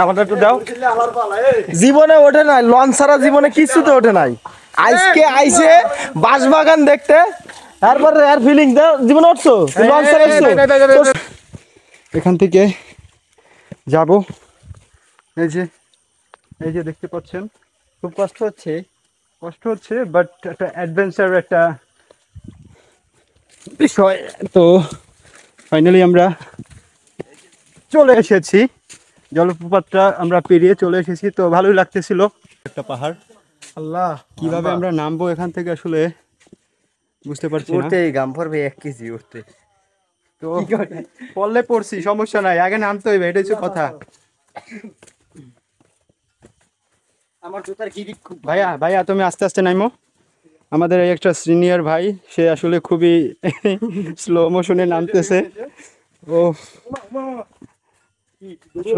আমাদের একটু দাও। জীবনে ওঠে নাই, লঞ্চ ছাড়া জীবনে কিছুতে ওঠে নাই। আজকে আইছে বাঁশবাগান দেখতে, তারপরে এর ফিলিংস দাও। জীবনে উঠছো লঞ্চ ছাড়া উঠছো? এখান থেকে যাব, এই যে দেখতে পাচ্ছেন, খুব কষ্ট হচ্ছে। বাট একটা অ্যাডভেঞ্চার একটা বিষয়। তো ফাইনালি আমরা চলে এসেছি, জলপ্রপাতটা আমরা পেরিয়ে চলে এসেছি। তো ভালোই লাগতেছিল। একটা পাহাড়, আল্লাহ কিভাবে আমরা নামবো এখান থেকে আসলে বুঝতে পারছি না। উঠতে গাম পড়বে 1 কেজি উঠতে। তো পড়লে পড়ছি, সমস্যা নাই, আগে নামতে হইবে, এটাই হচ্ছে কথা। আমার জুতার গ্রিপ খুব ভাইয়া তুমি আস্তে আস্তে নামো। আমাদের এই একটা সিনিয়র ভাই, সে আসলে খুবই স্লো মোশনে নামতেছে। ও আসলে